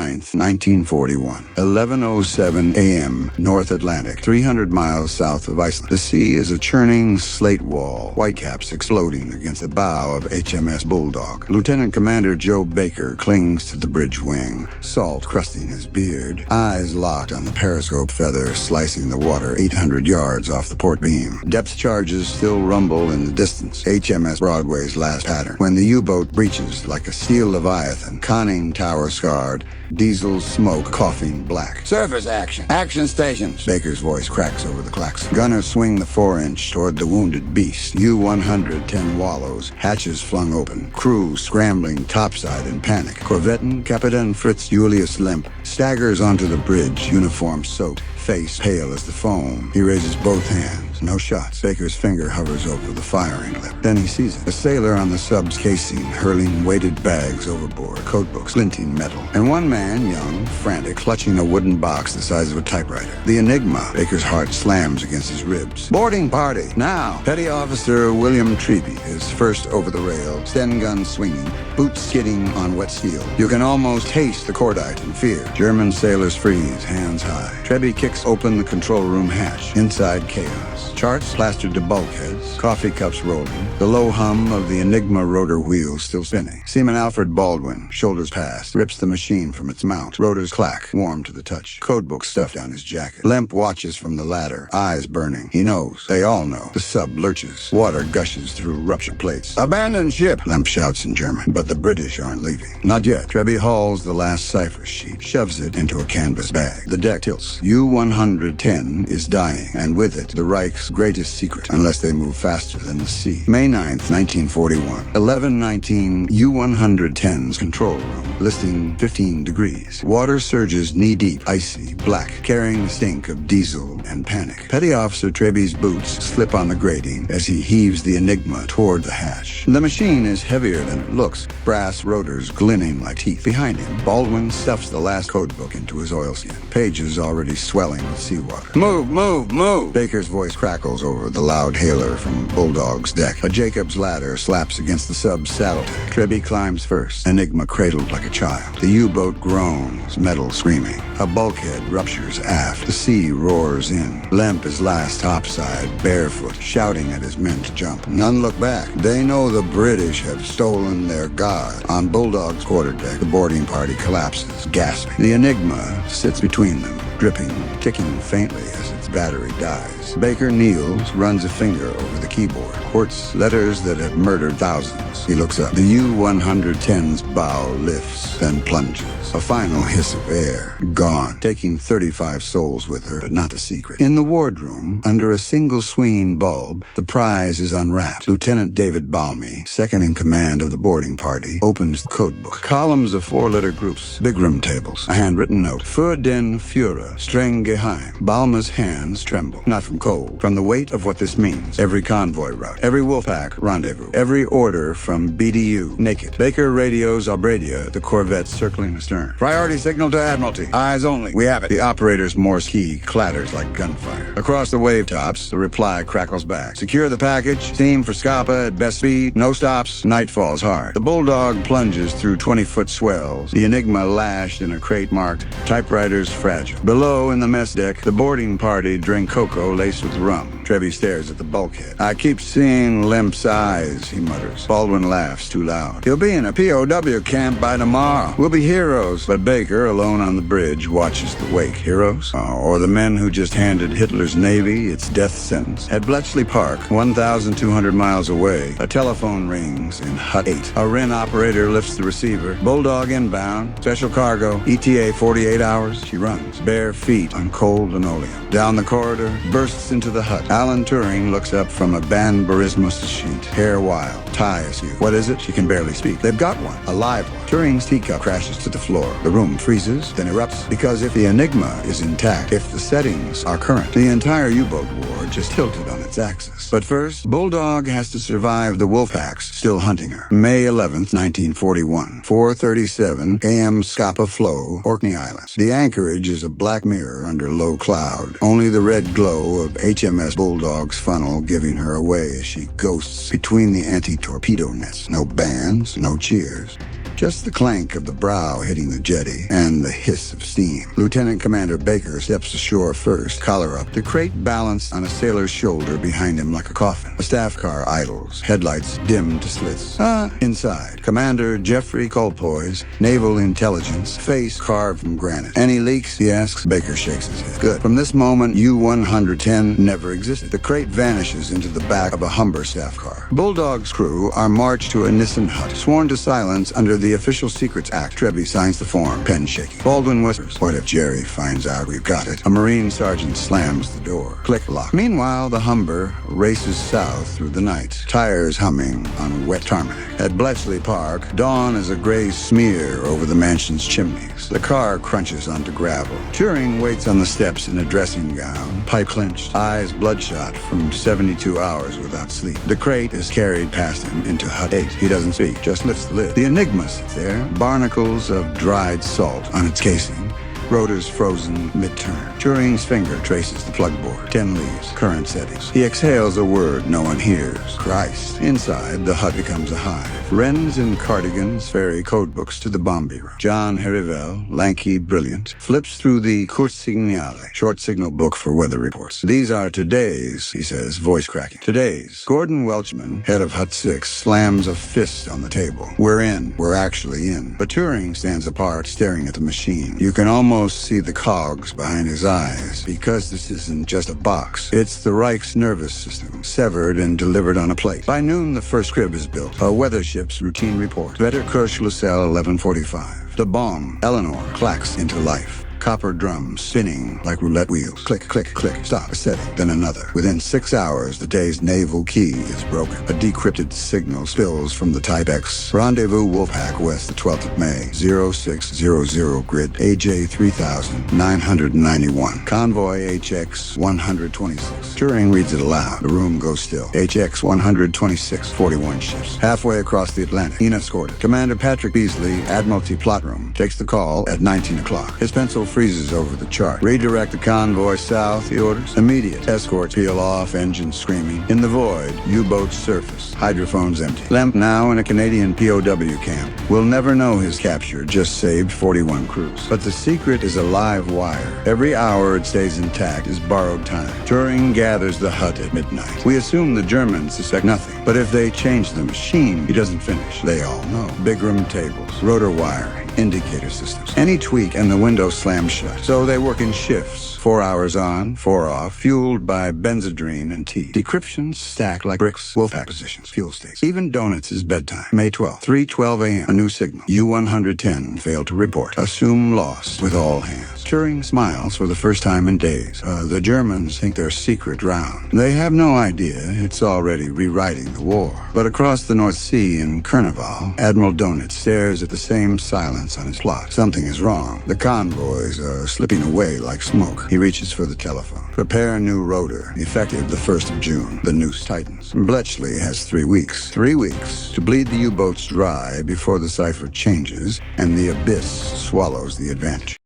9th, 1941. 11:07 a.m. North Atlantic, 300 miles south of Iceland. The sea is a churning slate wall, whitecaps exploding against the bow of HMS Bulldog. Lieutenant Commander Joe Baker clings to the bridge wing, salt crusting his beard, eyes locked on the periscope feather slicing the water 800 yards off the port beam. Depth charges still rumble in the distance. HMS Broadway's last pattern. When the U-boat breaches like a steel leviathan, conning tower scarred, diesel smoke coughing black. Surface action. Action stations. Baker's voice cracks over the klaxon. Gunners swing the 4-inch toward the wounded beast. U-110 wallows, hatches flung open. Crew scrambling topside in panic. Corvettan Captain Fritz Julius Lemp staggers onto the bridge, uniform soaked, face pale as the foam. He raises both hands. No shots. Baker's finger hovers over the firing lip. Then he sees it. A sailor on the sub's casing, hurling weighted bags overboard, codebooks, glinting metal. And one man, young, frantic, clutching a wooden box the size of a typewriter. The Enigma. Baker's heart slams against his ribs. Boarding party. Now. Petty Officer William Treby is first over the rail, Sten gun swinging, boots skidding on wet steel. You can almost taste the cordite and fear. German sailors freeze, hands high. Treby kicks open the control room hatch. Inside, chaos. Charts plastered to bulkheads, coffee cups rolling, the low hum of the Enigma rotor wheels still spinning. Seaman Alfred Baldwin, shoulders past, rips the machine from its mount. Rotors clack, warm to the touch. Codebook stuffed down his jacket. Lemp watches from the ladder, eyes burning. He knows. They all know. The sub lurches. Water gushes through ruptured plates. Abandon ship, Lemp shouts in German. But the British aren't leaving. Not yet. Treby hauls the last cipher sheet, shoves it into a canvas bag. The deck tilts. U-110 is dying, and with it, the Reich's greatest secret, unless they move faster than the sea. May 9th, 1941. 11:19 U-110's control room, listing 15 degrees. Water surges knee-deep, icy, black, carrying the stink of diesel and panic. Petty Officer Treby's boots slip on the grating as he heaves the Enigma toward the hatch. The machine is heavier than it looks, brass rotors glinting like teeth. Behind him, Baldwin stuffs the last codebook into his oilskin, pages already swelling with seawater. Move, move, move! Baker's voice crackles over the loud hailer from Bulldog's deck. A Jacob's ladder slaps against the sub's saddle deck. Treby climbs first, Enigma cradled like a child. The U-boat groans, metal screaming. A bulkhead ruptures aft. The sea roars in. Lemp is last topside, barefoot, shouting at his men to jump. None look back. They know the British have stolen their god. On Bulldog's quarterdeck, the boarding party collapses, gasping. The Enigma sits between them, dripping, ticking faintly as its battery dies. Baker kneels, runs a finger over the keyboard. Quartz letters that have murdered thousands. He looks up. The U-110's bow lifts, then plunges. A final hiss of air. Gone. Taking 35 souls with her, but not the secret. In the wardroom, under a single swinging bulb, the prize is unwrapped. Lieutenant David Balmy, second in command of the boarding party, opens the codebook. Columns of 4-letter groups. Big room tables. A handwritten note. Für den Führer. Streng geheim. Balma's hands tremble. Not from cold. From the weight of what this means. Every convoy route. Every Wolfpack rendezvous. Every order from BDU. Naked. Baker radios Albradia, the corvette circling astern. Priority signal to Admiralty. Eyes only. We have it. The operator's Morse key clatters like gunfire. Across the wave tops, the reply crackles back. Secure the package. Steam for Scapa at best speed. No stops. Night falls hard. The Bulldog plunges through 20-foot swells. The Enigma lashed in a crate marked Typewriters Fragile. Below, in the mess deck, the boarding party drink cocoa laced with rum. Treby stares at the bulkhead. I keep seeing Lemp's eyes, he mutters. Baldwin laughs too loud. He'll be in a POW camp by tomorrow. We'll be heroes. But Baker, alone on the bridge, watches the wake. Heroes? Or the men who just handed Hitler's Navy its death sentence. At Bletchley Park, 1,200 miles away, a telephone rings in Hut 8. A Wren operator lifts the receiver. Bulldog inbound. Special cargo. ETA 48 hours. She runs, bare feet on cold linoleum. Down the corridor, bursts into the hut. Alan Turing looks up from a Ban Barismus sheet. Hair wild, tie askew. What is it? She can barely speak. They've got one. A live one. Turing's teacup crashes to the floor. The room freezes, then erupts. Because if the Enigma is intact, if the settings are current, the entire U-boat war just tilted on its axis. But first, Bulldog has to survive the Wolfpacks still hunting her. May 11th, 1941. 4:37 a.m. Scapa Flow, Orkney Islands. The anchorage is a black mirror under low cloud. Only the red glow of HMS Bulldog Bulldog's funnel giving her away as she ghosts between the anti-torpedo nets. No bands, no cheers. Just the clank of the brow hitting the jetty and the hiss of steam. Lieutenant Commander Baker steps ashore first, collar up. The crate balanced on a sailor's shoulder behind him like a coffin. A staff car idles, headlights dimmed to slits. Inside, Commander Jeffrey Colpoys, Naval Intelligence, face carved from granite. Any leaks, he asks. Baker shakes his head. Good. From this moment, U-110 never existed. The crate vanishes into the back of a Humber staff car. Bulldog's crew are marched to a Nissen hut, sworn to silence under the Official Secrets Act. Trevi signs the form, pen shaking. Baldwin whispers, "What if Jerry finds out we've got it?" A Marine sergeant slams the door. Click lock. Meanwhile, the Humber races south through the night, tires humming on wet tarmac. At Bletchley Park, dawn is a gray smear over the mansion's chimneys. The car crunches onto gravel. Turing waits on the steps in a dressing gown, pipe clenched, eyes bloodshot from 72 hours without sleep. The crate is carried past him into Hut 8. He doesn't speak, just lifts the lid. The Enigma sits there, barnacles of dried salt on its casing. Rotors frozen mid-turn. Turing's finger traces the plug board. 10 leaves. Current settings. He exhales a word no one hears. Christ. Inside, the hut becomes a hive. Wrens in cardigans ferry codebooks to the bomb bureau. John Herivel, lanky, brilliant, flips through the Kurssignale, short signal book for weather reports. These are today's, he says, voice cracking. Today's. Gordon Welchman, head of Hut 6, slams a fist on the table. We're in. We're actually in. But Turing stands apart, staring at the machine. You can almost see the cogs behind his eyes, because this isn't just a box. It's the Reich's nervous system, severed and delivered on a plate. By noon, the first crib is built. A weather ship's routine report. Vetter Kirsch Lucelle, 11:45. The bomb, Eleanor, clacks into life. Copper drums spinning like roulette wheels. Click, click, click. Stop. A setting. Then another. Within 6 hours, the day's naval key is broken. A decrypted signal spills from the Type X. Rendezvous Wolfpack West, the 12th of May. 0600 grid. AJ 3991. Convoy HX 126. Turing reads it aloud. The room goes still. HX 126. 41 ships. Halfway across the Atlantic. Unescorted. Commander Patrick Beasley, Admiralty Plot Room, takes the call at 19 o'clock. His pencil freezes over the chart. Redirect the convoy south, he orders. Immediate. Escorts peel off, engines screaming. In the void, U-boats surface. Hydrophones empty. Lemp now in a Canadian POW camp. We'll never know his capture, just saved 41 crews. But the secret is a live wire. Every hour it stays intact is borrowed time. Turing gathers the hut at midnight. We assume the Germans suspect nothing. But if they change the machine, he doesn't finish. They all know. Big room tables, rotor wiring, indicator systems. Any tweak and the window slams shut. So they work in shifts. 4 hours on, 4 off, fueled by benzodrine and tea. Decryptions stack like bricks. Wolfpack positions. Fuel states. Even donuts is bedtime. May 12th, 3:12 a.m. A new signal. U-110 failed to report. Assume loss with all hands. Turing smiles for the first time in days. The Germans think their secret drowned. They have no idea it's already rewriting the war. But across the North Sea in Kurneval, Admiral Donut stares at the same silence on his plot. Something is wrong. The convoys are slipping away like smoke. He reaches for the telephone. Prepare new rotor. Effective the 1st of June. The noose tightens. Bletchley has 3 weeks. 3 weeks to bleed the U-boats dry before the cipher changes and the abyss swallows the advantage.